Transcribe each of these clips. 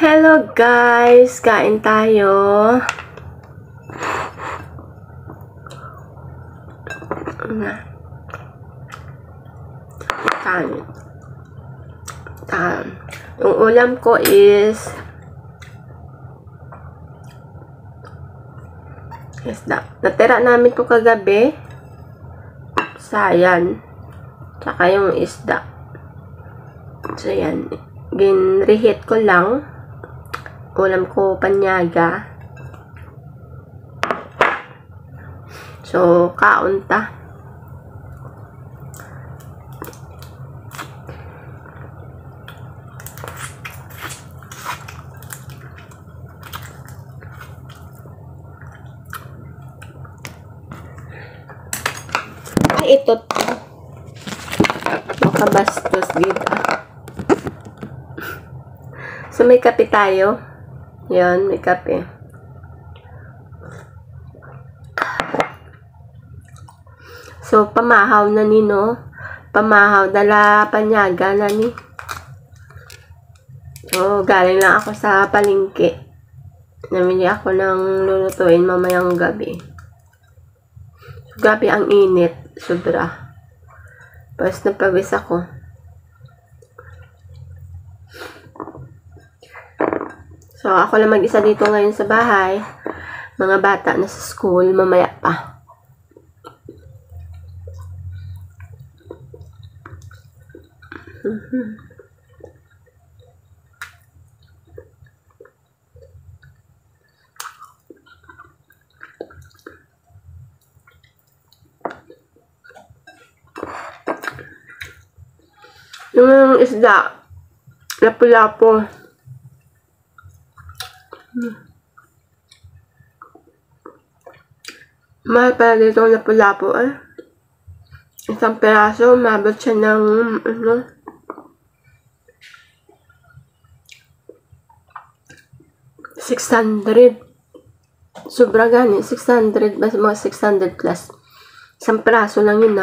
Hello guys! Kain tayo. Yung ulam ko is isda. Natira namin ko kagabi. Sayan. Tsaka yung isda. So yan. Ginreheat ko lang. Ulam ko panyaga. So, kaunta. Ay, ito. Makabastos gid. So, may kape tayo. Yan, may kape. So, pamahaw na ni, no? Pamahaw, dala panyaga na ni. So, galing lang ako sa palengke. Namili ako ng lulutuin mamayang gabi. So, gabi ang init. Sobra. Tapos napawis ako. So, ako lang mag-isa dito ngayon sa bahay. Mga bata na sa school, mamaya pa. Yung isda, lapu-lapu. Mahal pala dito ang lapu-lapu, eh. Isang peraso, mabot siya ng, 600. Sobra gani, 600, basta mga 600 plus. Isang peraso lang yun,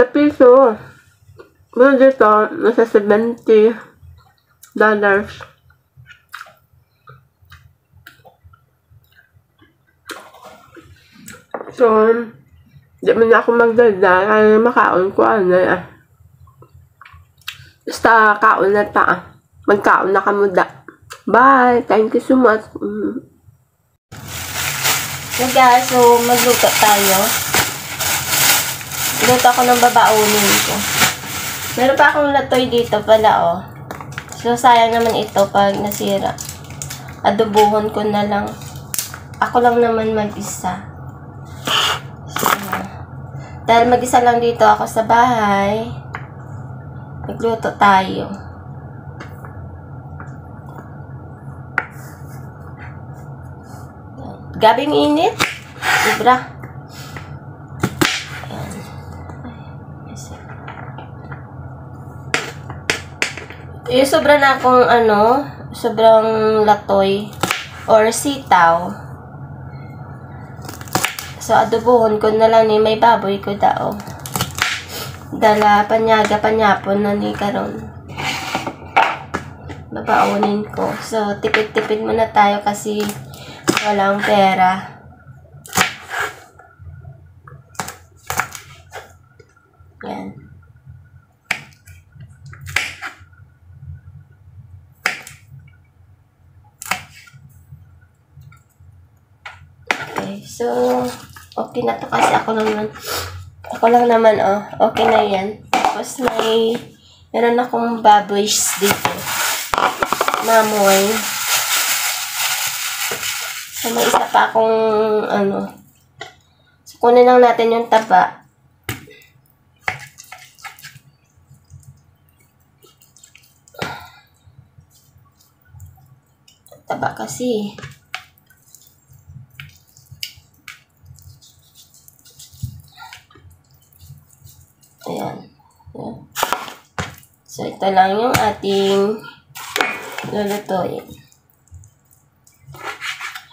Sa piso, well, dito, nasa $70. So, di mo na ako magdala, kaya makaon ko, basta kaon na ta, magkaon na kamuda. Bye! Thank you so much. So guys, so magluto tayo. Luto ako ng babaunin ko. Meron pa akong latoy dito pala, So, sayang naman ito pag nasira. Adobuhon ko na lang. Ako lang naman mag-isa. So, dahil mag-isa lang dito ako sa bahay, magluto tayo. Gabing init. Sobra. Yung sobra na akong sobrang latoy or sitaw. So, adobohon ko na lang ni may baboy ko dao. Dala panyaga panyapon na ni karon. Babaunin ko. So, tipid-tipid muna tayo kasi walang pera. Yan. Okay, so, okay na to kasi ako lang naman, okay na yan. Tapos meron akong baboys dito. Mamoy. So, may isa pa akong, So, kunin lang natin yung taba. Taba kasi. Ayan. So, ito lang yung ating lulutuin.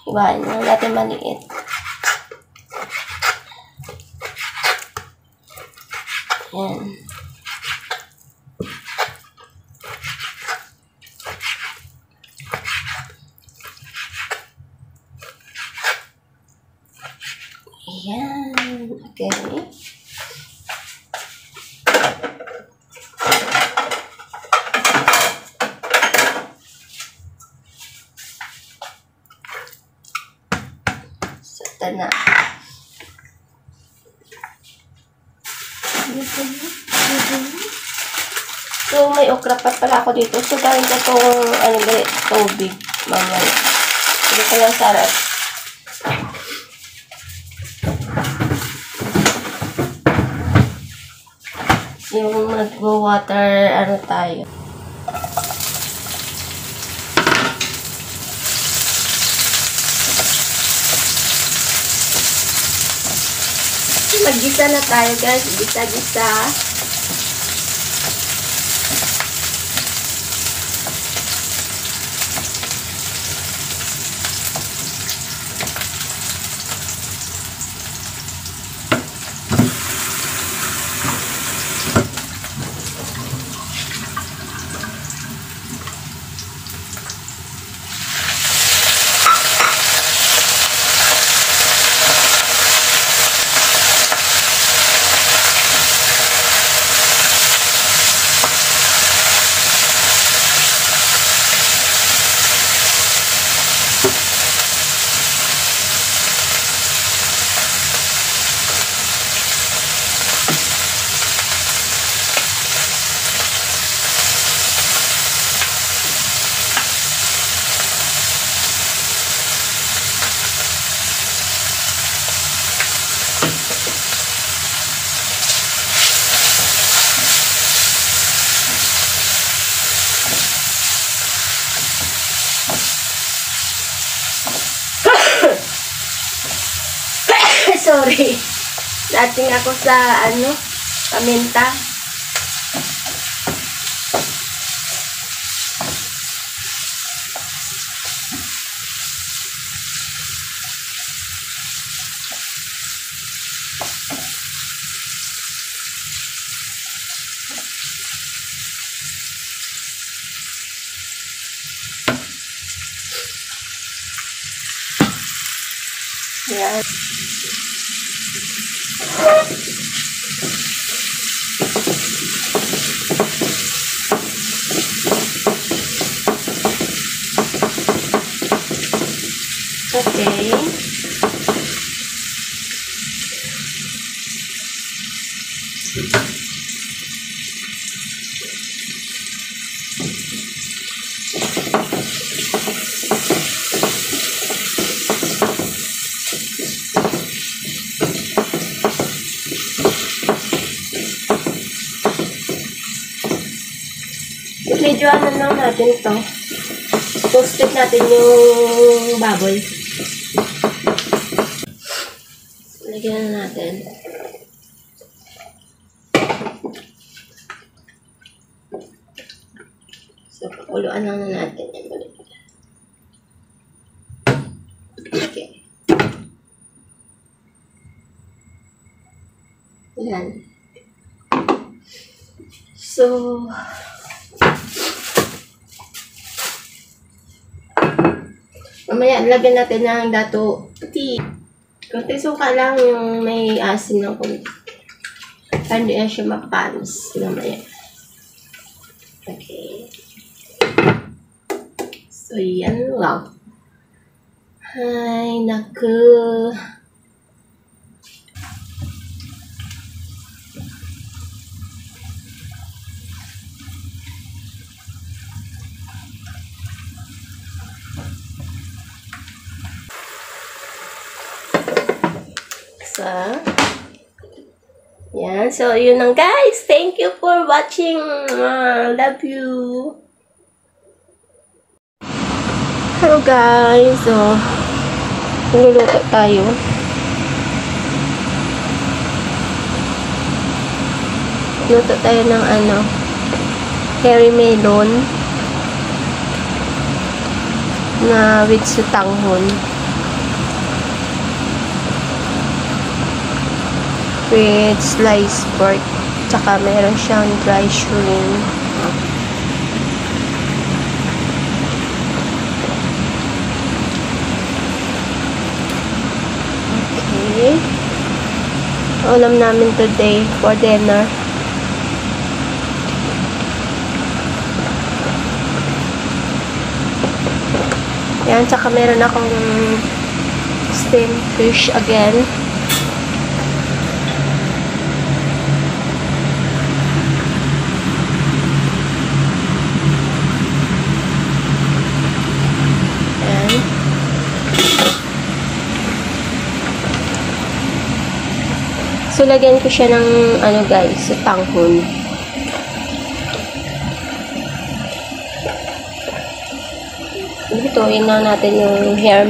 Ibahin lang natin maliit. Ayan. Okay. So, ito na. So, may okra pa pala ako dito. So, gawin ko itong, tubig. Mamaya. Hindi ko lang sarap. Yung mag-water, tayo. Mag-gisa na tayo, guys. Gisa-gisa. Sorry. Dating ako sa, paminta. Yan. Okay. Medyo lang natin to. Toasted natin yung baboy. Lagyan na natin. So, pakuluan lang na natin yan ulit. Okay. Yan. So, mamaya, lagyan natin ng dato puti. Kunti suka lang yung may asin ng kunti. Hindi na siya mapanis. Mamaya. Okay. So, yan lang. Ay, naku. Yan. So, yun lang guys. Thank you for watching. Love you. Hello guys. So, niluluto tayo. Luto tayo ng cherry melon na with sutanghon. With sliced pork. Tsaka meron siyang dry shrimp. Okay. ulam namin today for dinner. Yan, tsaka meron akong steamed fish again. Yan. So, lagyan ko siya ng, guys, tanghon. Lutuin na natin yung hairy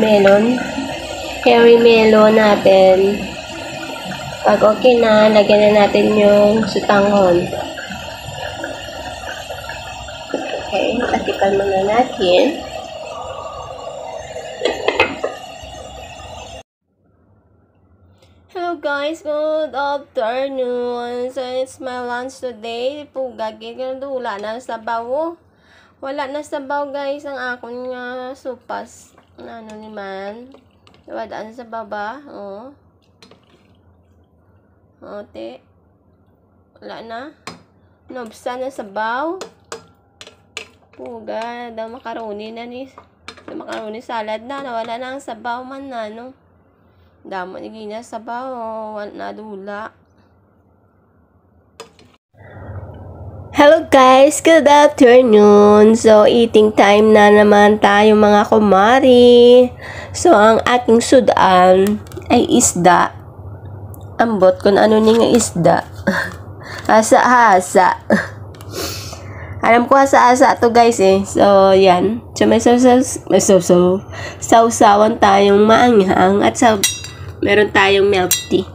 melon natin. Pag okay na, lagyan na natin yung sutanghon. Okay, tatipan muna natin. Hello guys, good afternoon. So, it's my lunch today. Pugagin ko na wala na sabaw. Wala na sabaw guys ang akong nga supas. Ano naman? Wadaan sa baba. Oh. Ote. Wala na. Nobsa na sabaw. Puga. Daw makaroni na ni. Makaroni salad na. Wala na ang sabaw man na. No? Damo naging na sabaw. Wala na dula. Hello guys, good afternoon. So, eating time na naman tayo mga kumari. So, ang aking sudan ay isda. Ambot kung ano ni nga isda. Hasa-hasa. Alam ko hasa-hasa to guys eh. So, yan. So, may sausawan tayong maanghang at meron tayong milk tea.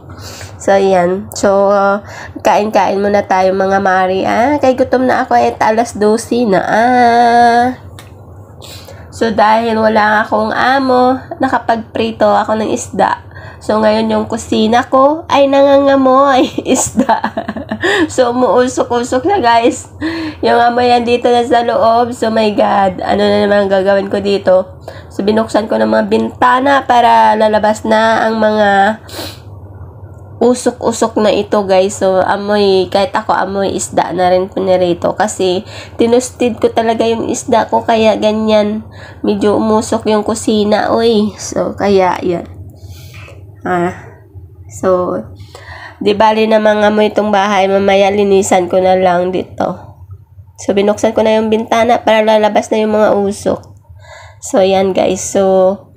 So, yan. So, kain-kain muna tayo mga mari. Kay gutom na ako at alas 12 na. So, dahil wala akong amo, nakapagprito ako ng isda. So, ngayon yung kusina ko ay nangangamoy isda. So, umuusok-usok na guys. Yung amoy yan dito na sa loob. So, my God. Ano na naman gagawin ko dito? So, binuksan ko ng mga bintana para lalabas na ang mga usok-usok na ito guys. So, amoy, kahit ako amoy isda na rin pinirito. Kasi, tinusted ko talaga yung isda ko. Kaya, ganyan. Medyo umusok yung kusina. Uy. So, kaya, yan. So, di bali na mga amoy itong bahay. Mamaya, linisan ko na lang dito. So, binuksan ko na yung bintana para lalabas na yung mga usok. So, yan guys. So,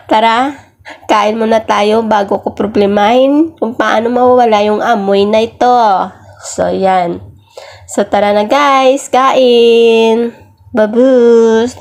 tara. Kain muna tayo bago ko problemahin kung paano mawawala yung amoy na ito. So, yan. So, tara na guys. Kain. Babus.